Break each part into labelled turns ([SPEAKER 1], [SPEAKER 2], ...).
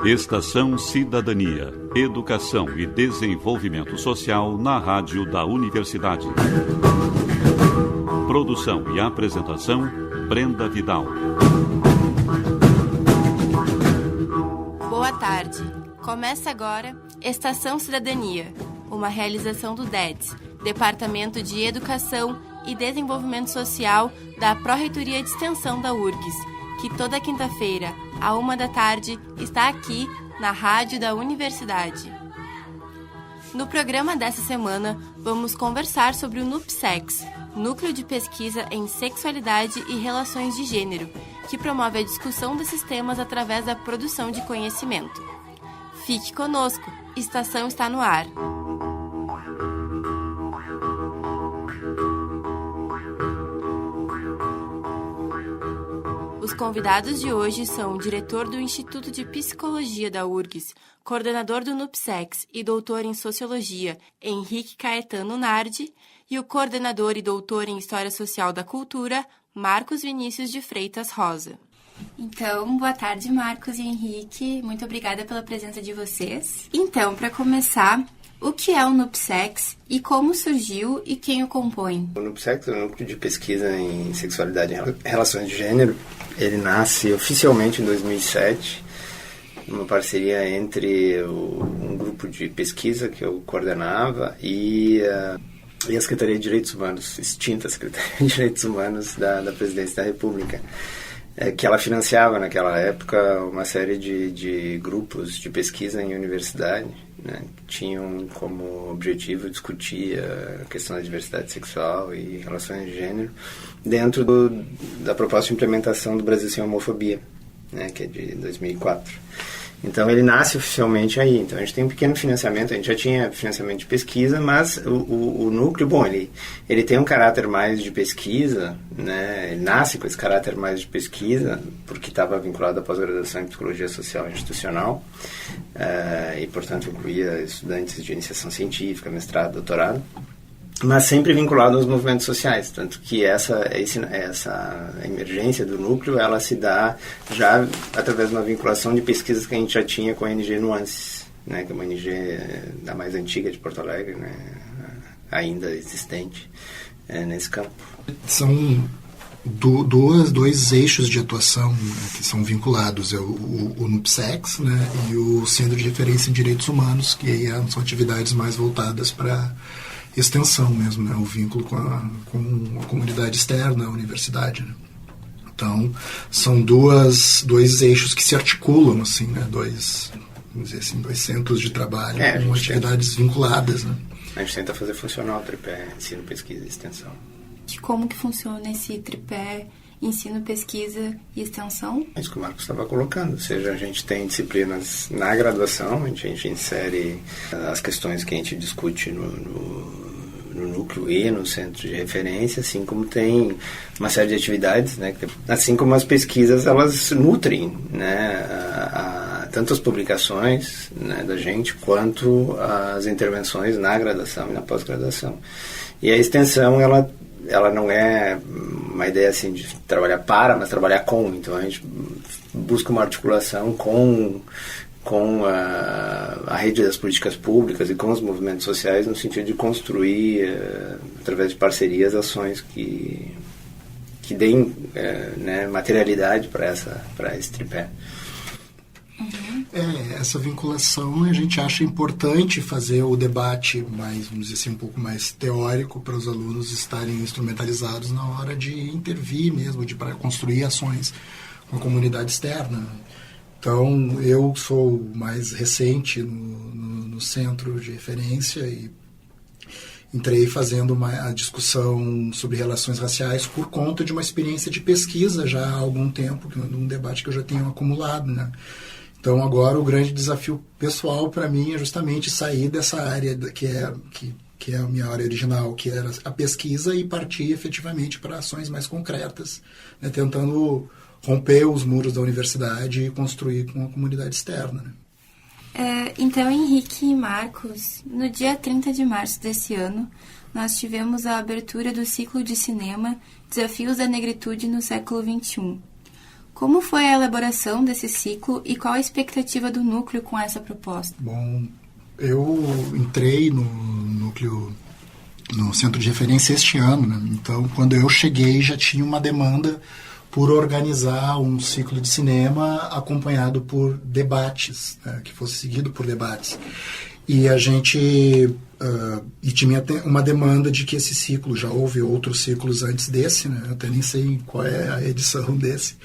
[SPEAKER 1] Estação Cidadania, Educação e Desenvolvimento Social na Rádio da Universidade. Produção e apresentação, Brenda Vidal.
[SPEAKER 2] Boa tarde. Começa agora Estação Cidadania, uma realização do DEDS, Departamento de Educação e Desenvolvimento Social da Pró-Reitoria de Extensão da URGS, que toda quinta-feira, à 13h, está aqui na Rádio da Universidade. No programa dessa semana, vamos conversar sobre o NUPSEX, Núcleo de Pesquisa em Sexualidade e Relações de Gênero, que promove a discussão desses temas através da produção de conhecimento. Fique conosco, Estação está no ar. Os convidados de hoje são o diretor do Instituto de Psicologia da URGS, coordenador do NUPSEX e doutor em Sociologia, Henrique Caetano Nardi, e o coordenador e doutor em História Social da Cultura, Marcos Vinícius de Freitas Rosa. Então, boa tarde, Marcos e Henrique. Muito obrigada pela presença de vocês. Então, para começar, o que é o NUPSEX e como surgiu e quem o compõe?
[SPEAKER 3] O NUPSEX é o Núcleo de Pesquisa em Sexualidade e Relações de Gênero. Ele nasce oficialmente em 2007, uma parceria entre um grupo de pesquisa que eu coordenava e a Secretaria de Direitos Humanos, extinta Secretaria de Direitos Humanos da Presidência da República, que ela financiava naquela época uma série de grupos de pesquisa em universidade, né, que tinham como objetivo discutir a questão da diversidade sexual e relações de gênero dentro da proposta de implementação do Brasil Sem Homofobia, né, que é de 2004. Então ele nasce oficialmente aí. Então a gente tem um pequeno financiamento, a gente já tinha financiamento de pesquisa, mas o núcleo, bom, ele tem um caráter mais de pesquisa, né? Ele nasce com esse caráter mais de pesquisa, porque estava vinculado à pós-graduação em Psicologia Social e Institucional, e portanto incluía estudantes de iniciação científica, mestrado, doutorado, mas sempre vinculado aos movimentos sociais, tanto que essa emergência do núcleo, ela se dá já através de uma vinculação de pesquisas que a gente já tinha com a ONG Nuances, né, que é uma ONG da mais antiga de Porto Alegre, né, ainda existente nesse campo.
[SPEAKER 4] São dois eixos de atuação, né, que são vinculados, é o NUPSEX, né, e o Centro de Referência em Direitos Humanos, que são atividades mais voltadas para extensão mesmo, né? O vínculo com a comunidade externa, a universidade, né? Então, são dois eixos que se articulam, assim, né? Dois centros de trabalho com atividades vinculadas, né?
[SPEAKER 3] A gente tenta fazer funcionar o tripé ensino, pesquisa e extensão.
[SPEAKER 2] E como que funciona esse tripé ensino, pesquisa e extensão?
[SPEAKER 3] É isso que o Marcos estava colocando, ou seja, a gente tem disciplinas na graduação, a gente insere as questões que a gente discute no núcleo e no centro de referência, assim como tem uma série de atividades, né, assim como as pesquisas, elas nutrem, né, tanto as publicações, né, da gente, quanto as intervenções na graduação e na pós-graduação. E a extensão, ela não é uma ideia assim de trabalhar mas trabalhar com. Então a gente busca uma articulação com a rede das políticas públicas e com os movimentos sociais no sentido de construir, através de parcerias, ações que deem né, materialidade para esse tripé.
[SPEAKER 4] Essa vinculação a gente acha importante fazer o debate mais, vamos dizer assim, um pouco mais teórico para os alunos estarem instrumentalizados na hora de intervir mesmo, para construir ações com a comunidade externa. Então, eu sou mais recente no centro de referência e entrei fazendo a discussão sobre relações raciais por conta de uma experiência de pesquisa já há algum tempo, um debate que eu já tenho acumulado, né? Então, agora, o grande desafio pessoal para mim é justamente sair dessa área que é a minha área original, que era a pesquisa, e partir efetivamente para ações mais concretas, né, tentando romper os muros da universidade e construir com a comunidade externa, né?
[SPEAKER 2] Então, Henrique e Marcos, no dia 30 de março desse ano, nós tivemos a abertura do ciclo de cinema Desafios da Negritude no Século XXI. Como foi a elaboração desse ciclo e qual a expectativa do núcleo com essa proposta?
[SPEAKER 4] Bom, eu entrei no núcleo, no centro de referência este ano, né? Então, quando eu cheguei, já tinha uma demanda por organizar um ciclo de cinema acompanhado por debates, né? Que fosse seguido por debates. E a gente tinha uma demanda de que esse ciclo, já houve outros ciclos antes desse, né? Eu até nem sei qual é a edição desse.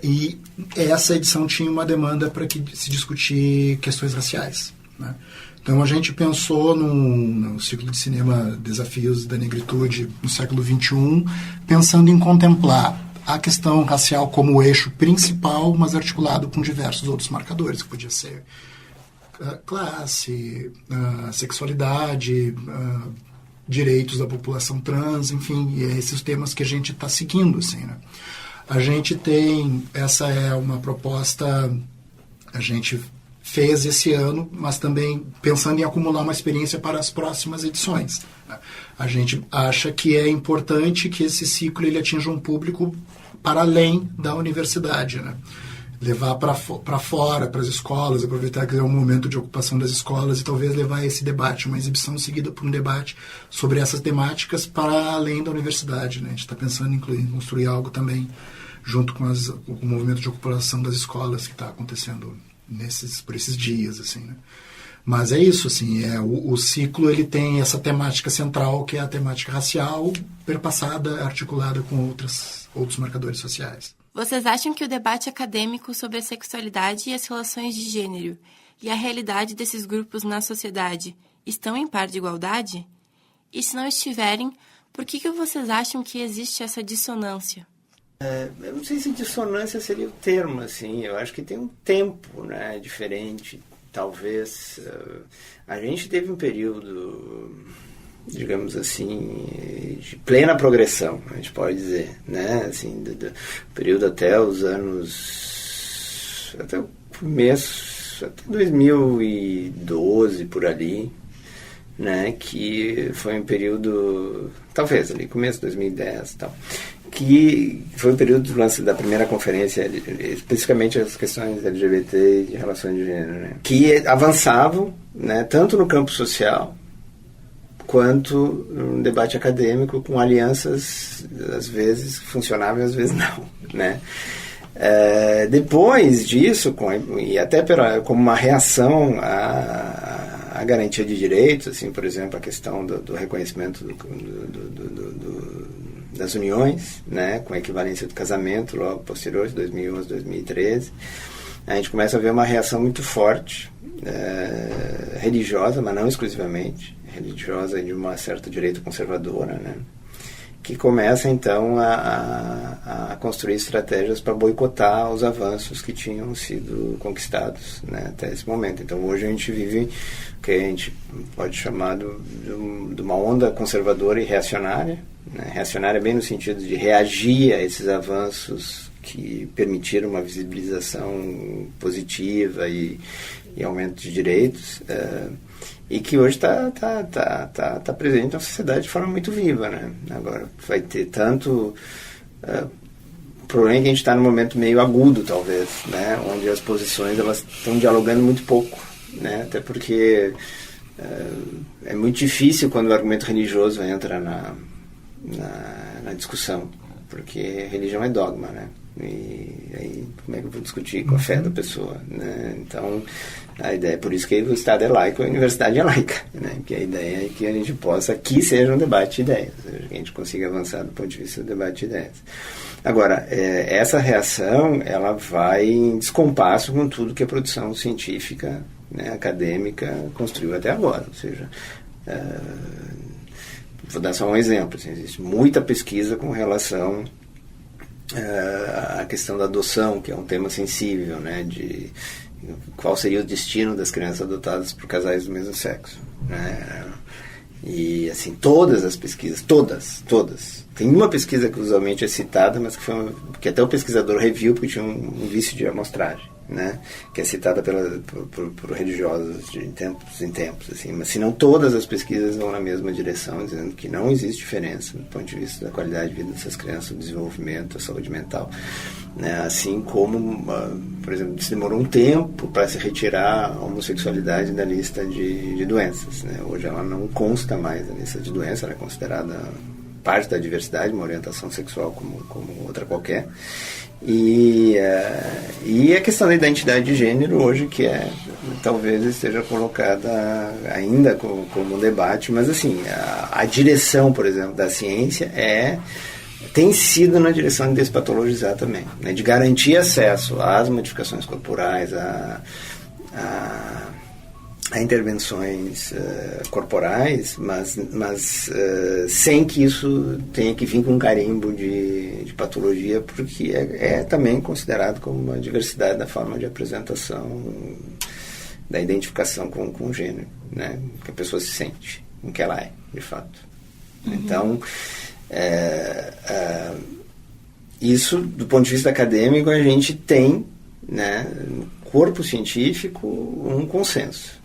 [SPEAKER 4] E essa edição tinha uma demanda para que se discutir questões raciais, né? Então a gente pensou no ciclo de cinema Desafios da Negritude no século XXI, pensando em contemplar a questão racial como o eixo principal, mas articulado com diversos outros marcadores, que podia ser classe, sexualidade, direitos da população trans, enfim, esses temas que a gente está seguindo, assim, né? A gente tem, essa é uma proposta, a gente fez esse ano, mas também pensando em acumular uma experiência para as próximas edições, né? A gente acha que é importante que esse ciclo ele atinja um público para além da universidade, né? Levar para fora, para as escolas, aproveitar que é um momento de ocupação das escolas e talvez levar esse debate, uma exibição seguida por um debate sobre essas temáticas para além da universidade, né? A gente está pensando em construir algo também junto com o movimento de ocupação das escolas que está acontecendo por esses dias, assim, né? Mas é isso, assim, o ciclo ele tem essa temática central, que é a temática racial, perpassada, articulada com outros marcadores sociais.
[SPEAKER 2] Vocês acham que o debate acadêmico sobre a sexualidade e as relações de gênero e a realidade desses grupos na sociedade estão em par de igualdade? E se não estiverem, por que vocês acham que existe essa dissonância?
[SPEAKER 3] Eu não sei se dissonância seria o termo, assim. Eu acho que tem um tempo, né, diferente, talvez. A gente teve um período, digamos assim, de plena progressão, a gente pode dizer, né, assim, do período até os anos, até o começo, até 2012, por ali, né, que foi um período, talvez ali, começo de 2010 e tal, que foi o período do lance da primeira conferência, especificamente as questões LGBT e de relações de gênero, né, que avançavam, né, tanto no campo social quanto no debate acadêmico, com alianças, às vezes funcionavam e às vezes não, né. Depois disso, e até como uma reação à garantia de direitos, assim, por exemplo, a questão do reconhecimento das uniões, né, com a equivalência do casamento, logo posterior, de 2011, 2013, a gente começa a ver uma reação muito forte, religiosa, mas não exclusivamente, religiosa e de uma certa direita conservadora, né, que começa então a construir estratégias para boicotar os avanços que tinham sido conquistados, né, até esse momento. Então hoje a gente vive o que a gente pode chamar de uma onda conservadora e reacionária, né, reacionária bem no sentido de reagir a esses avanços que permitiram uma visibilização positiva e aumento de direitos, e que hoje está presente na sociedade de forma muito viva, né? Agora, vai ter tanto... o problema é que a gente está num momento meio agudo, talvez, né? Onde as posições elas estão dialogando muito pouco, né? Até porque é muito difícil quando o argumento religioso entra na discussão, porque religião é dogma, né? E aí, como é que eu vou discutir com a fé da pessoa, né? Então, a ideia, por isso que o Estado é laico e a universidade é laica, né? Porque a ideia é que a gente possa, aqui seja um debate de ideias, que a gente consiga avançar do ponto de vista do debate de ideias. Agora, essa reação, ela vai em descompasso com tudo que a produção científica, né, acadêmica construiu até agora, ou seja, vou dar só um exemplo, assim, existe muita pesquisa com relação a questão da adoção, que é um tema sensível, né, de qual seria o destino das crianças adotadas por casais do mesmo sexo, né? E assim, todas as pesquisas, todas, tem uma pesquisa que usualmente é citada, mas que até o pesquisador reviu porque tinha um vício de amostragem, né, que é citada por religiosos de tempos em tempos, assim, mas se não todas as pesquisas vão na mesma direção, dizendo que não existe diferença do ponto de vista da qualidade de vida dessas crianças, do desenvolvimento, da saúde mental, né, assim como, por exemplo, se demorou um tempo para se retirar a homossexualidade da lista de doenças, né, hoje ela não consta mais na lista de doenças, ela é considerada parte da diversidade, uma orientação sexual como outra qualquer. E a questão da identidade de gênero hoje, que talvez esteja colocada ainda como um debate, mas assim, a direção, por exemplo, da ciência tem sido na direção de despatologizar também, né, de garantir acesso às modificações corporais, a intervenções corporais, mas sem que isso tenha que vir com um carimbo de patologia, porque é também considerado como uma diversidade da forma de apresentação, da identificação com o gênero, né, que a pessoa se sente, com que ela é, de fato. Então, isso, do ponto de vista acadêmico, a gente tem, né, no corpo científico, um consenso.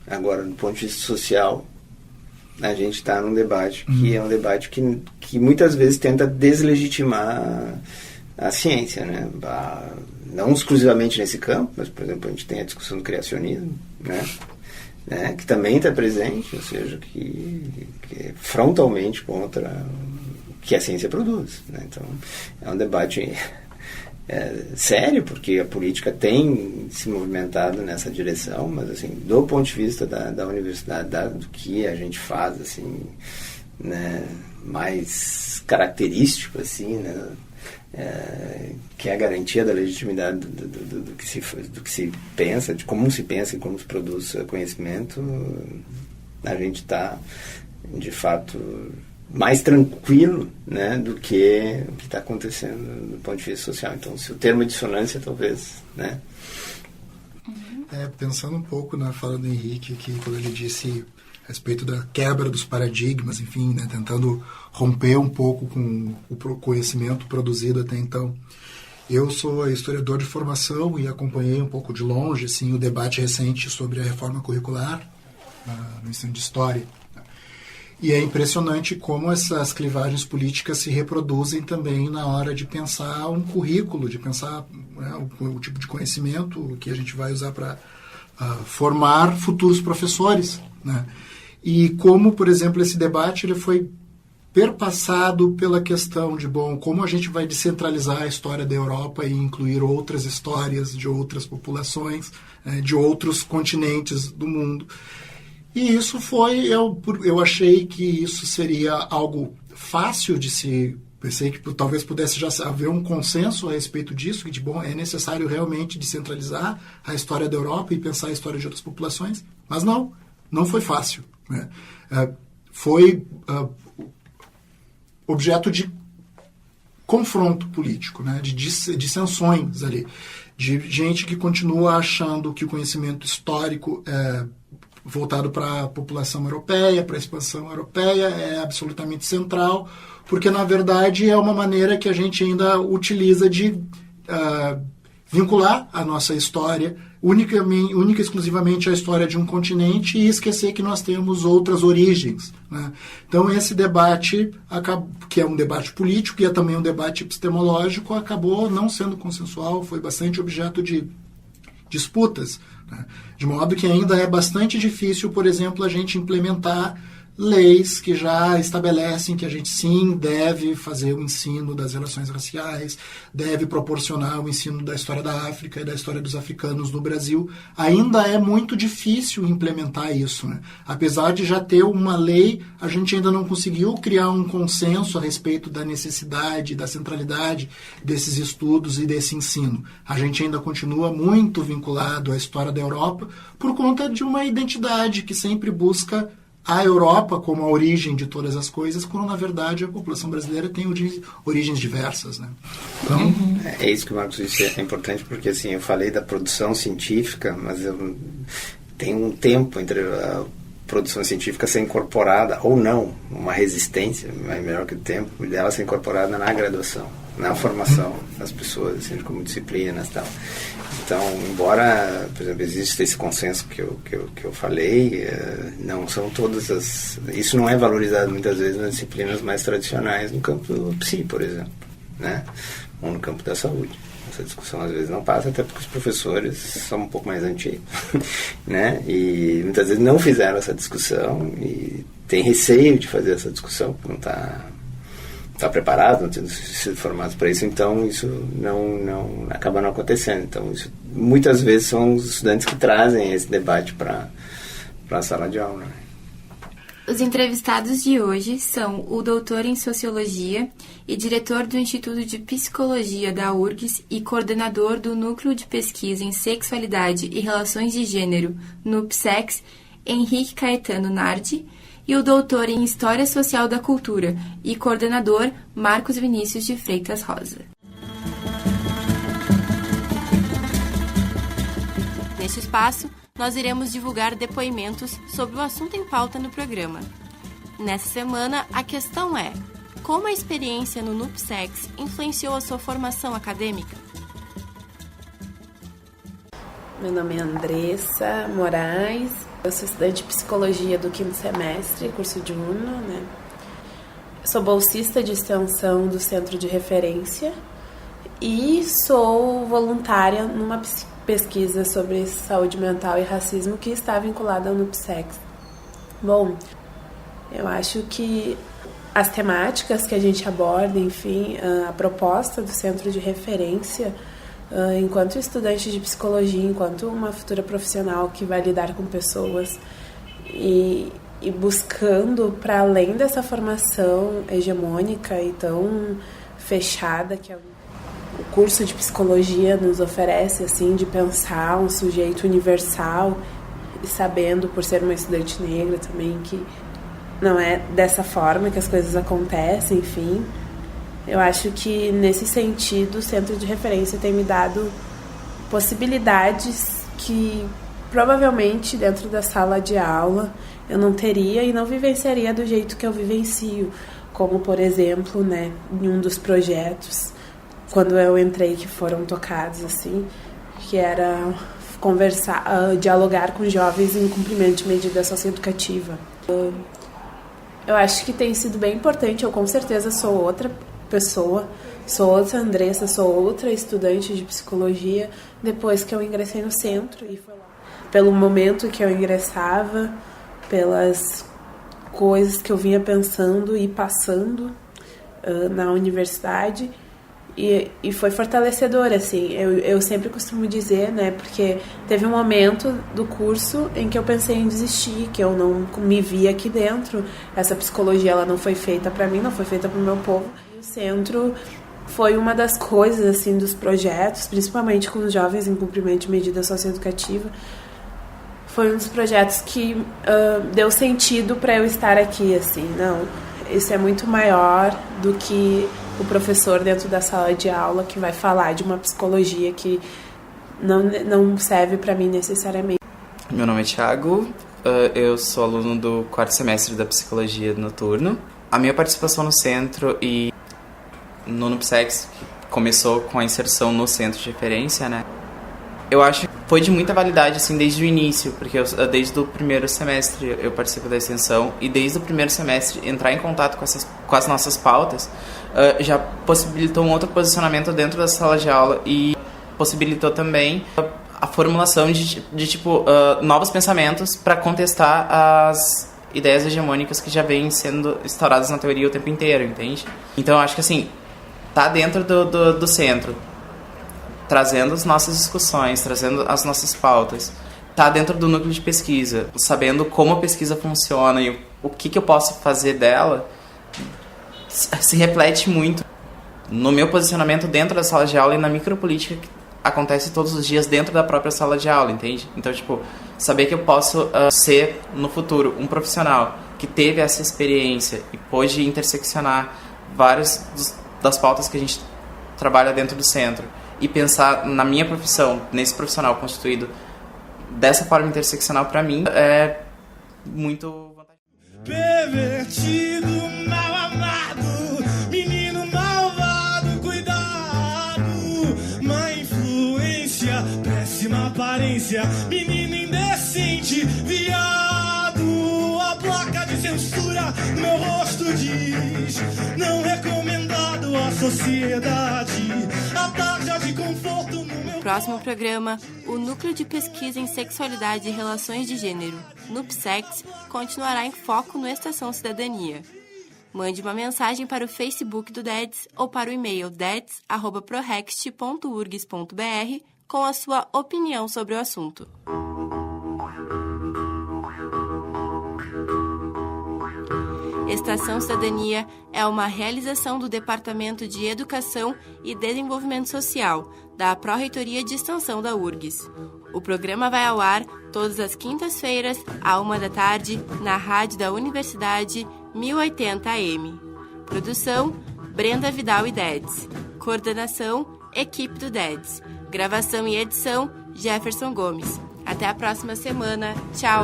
[SPEAKER 3] Agora, do ponto de vista social, a gente está num debate que é um debate que muitas vezes tenta deslegitimar a ciência, né? Não exclusivamente nesse campo, mas, por exemplo, a gente tem a discussão do criacionismo, né? Que também está presente, ou seja, que é frontalmente contra o que a ciência produz, né? Então, é um debate sério, porque a política tem se movimentado nessa direção, mas assim, do ponto de vista da universidade, do que a gente faz, assim, né, mais característico, assim, né, que é a garantia da legitimidade do que se pensa, de como se pensa e como se produz conhecimento, a gente está, de fato, mais tranquilo, né, do que o que está acontecendo do ponto de vista social. Então, se o termo é dissonância, talvez, né?
[SPEAKER 4] Pensando um pouco na fala do Henrique, que quando ele disse a respeito da quebra dos paradigmas, enfim, né, tentando romper um pouco com o conhecimento produzido até então. Eu sou historiador de formação e acompanhei um pouco de longe, assim, o debate recente sobre a reforma curricular no ensino de história. E é impressionante como essas clivagens políticas se reproduzem também na hora de pensar um currículo, de pensar, né, o tipo de conhecimento que a gente vai usar para formar futuros professores, né? E como, por exemplo, esse debate ele foi perpassado pela questão de, como a gente vai descentralizar a história da Europa e incluir outras histórias de outras populações, de outros continentes do mundo. E isso foi, eu achei que isso seria algo fácil de se... Pensei que talvez pudesse já haver um consenso a respeito disso, que é necessário realmente descentralizar a história da Europa e pensar a história de outras populações. Mas não foi fácil, né? Foi objeto de confronto político, né? De dissensões ali, de gente que continua achando que o conhecimento histórico voltado para a população europeia, para a expansão europeia, é absolutamente central, porque, na verdade, é uma maneira que a gente ainda utiliza de vincular a nossa história única e exclusivamente à história de um continente e esquecer que nós temos outras origens, né? Então, esse debate, que é um debate político e é também um debate epistemológico, acabou não sendo consensual, foi bastante objeto de disputas, né? De modo que ainda é bastante difícil, por exemplo, a gente implementar leis que já estabelecem que a gente sim deve fazer o ensino das relações raciais, deve proporcionar o ensino da história da África e da história dos africanos no Brasil. Ainda é muito difícil implementar isso, né? Apesar de já ter uma lei, a gente ainda não conseguiu criar um consenso a respeito da necessidade, da centralidade desses estudos e desse ensino. A gente ainda continua muito vinculado à história da Europa por conta de uma identidade que sempre busca a Europa como a origem de todas as coisas, quando, na verdade, a população brasileira tem origens diversas, né? Então...
[SPEAKER 3] É isso que o Marcos disse, é importante, porque assim, eu falei da produção científica, mas tem um tempo entre a produção científica ser incorporada, ou não, uma resistência, melhor que o tempo, dela ser incorporada na graduação, na formação das pessoas, assim, como disciplinas e tal. Então, embora, por exemplo, exista esse consenso que eu falei, não são todas as... Isso não é valorizado muitas vezes nas disciplinas mais tradicionais no campo do psi, por exemplo, né? Ou no campo da saúde. Essa discussão às vezes não passa, até porque os professores são um pouco mais antigos, né? E muitas vezes não fizeram essa discussão e tem receio de fazer essa discussão, porque não está preparado, não tendo sido formado para isso, então isso não acaba não acontecendo. Então, isso, muitas vezes são os estudantes que trazem esse debate para a sala de aula, né?
[SPEAKER 2] Os entrevistados de hoje são o doutor em Sociologia e diretor do Instituto de Psicologia da URGS e coordenador do Núcleo de Pesquisa em Sexualidade e Relações de Gênero, NUPSEX, Henrique Caetano Nardi, e o doutor em História Social da Cultura e coordenador Marcos Vinícius de Freitas Rosa. Neste espaço, nós iremos divulgar depoimentos sobre o assunto em pauta no programa. Nessa semana, a questão é: como a experiência no NUPSEX influenciou a sua formação acadêmica?
[SPEAKER 5] Meu nome é Andressa Moraes, eu sou estudante de Psicologia do 5º semestre, curso de UNO, né? Sou bolsista de extensão do Centro de Referência e sou voluntária numa pesquisa sobre saúde mental e racismo que está vinculada ao NUPSEX. Bom, eu acho que as temáticas que a gente aborda, enfim, a proposta do Centro de Referência, enquanto estudante de psicologia, enquanto uma futura profissional que vai lidar com pessoas e buscando, para além dessa formação hegemônica e tão fechada que o curso de psicologia nos oferece, assim, de pensar um sujeito universal e sabendo, por ser uma estudante negra também, que não é dessa forma que as coisas acontecem, enfim. Eu acho que, nesse sentido, o Centro de Referência tem me dado possibilidades que, provavelmente, dentro da sala de aula, eu não teria e não vivenciaria do jeito que eu vivencio. Como, por exemplo, né, em um dos projetos, quando eu entrei, que foram tocados, assim, que era conversar, dialogar com jovens em cumprimento de medida socioeducativa. Eu acho que tem sido bem importante. Eu, com certeza, sou outra pessoa, sou outra Andressa, sou outra estudante de psicologia depois que eu ingressei no centro. E foi lá, pelo momento que eu ingressava, pelas coisas que eu vinha pensando e passando na universidade. E foi fortalecedor, assim. Eu sempre costumo dizer, né, porque teve um momento do curso em que eu pensei em desistir, que eu não me via aqui dentro. Essa psicologia, ela não foi feita para mim, não foi feita para o meu povo. E o centro foi uma das coisas, assim, dos projetos, principalmente com os jovens em cumprimento de medida socioeducativa. Foi um dos projetos que deu sentido para eu estar aqui, assim. Não, isso é muito maior do que o professor dentro da sala de aula que vai falar de uma psicologia que não serve para mim necessariamente.
[SPEAKER 6] Meu nome é Thiago, eu sou aluno do 4º semestre da Psicologia Noturno. A minha participação no centro e no NUPSEX começou com a inserção no Centro de Referência, né? Eu acho que foi de muita validade, assim, desde o início, porque desde o 1º semestre eu participo da extensão e desde o 1º semestre entrar em contato com as nossas pautas já possibilitou um outro posicionamento dentro da sala de aula e possibilitou também a formulação de tipo, novos pensamentos para contestar as ideias hegemônicas que já vêm sendo instauradas na teoria o tempo inteiro, entende? Então eu acho que, assim, tá dentro do centro, trazendo as nossas discussões, trazendo as nossas pautas, tá dentro do núcleo de pesquisa, sabendo como a pesquisa funciona e o que eu posso fazer dela, se reflete muito no meu posicionamento dentro da sala de aula e na micropolítica que acontece todos os dias dentro da própria sala de aula, entende? Então, tipo, saber que eu posso ser, no futuro, um profissional que teve essa experiência e pôde interseccionar várias das pautas que a gente trabalha dentro do centro e pensar na minha profissão, nesse profissional constituído dessa forma interseccional, pra mim, é muito vantajoso.
[SPEAKER 7] Pervertido, mal amado, menino malvado, cuidado, má influência decência, menino indecente, viado. A placa de censura no meu rosto diz: não recomendado à sociedade. A tarja de conforto no meu...
[SPEAKER 2] Próximo programa, o Núcleo de Pesquisa em Sexualidade e Relações de Gênero, NUPSEX, continuará em foco no Estação Cidadania. Mande uma mensagem para o Facebook do DEDS ou para o e-mail deds@prorext.urgs.br com a sua opinião sobre o assunto. Estação Cidadania é uma realização do Departamento de Educação e Desenvolvimento Social, da Pró-Reitoria de Extensão da URGS. O programa vai ao ar todas as quintas-feiras, à 13h, na rádio da Universidade 1080 AM. Produção, Brenda Vidal e DEDS. Coordenação, equipe do DEDS. Gravação e edição, Jefferson Gomes. Até a próxima semana. Tchau!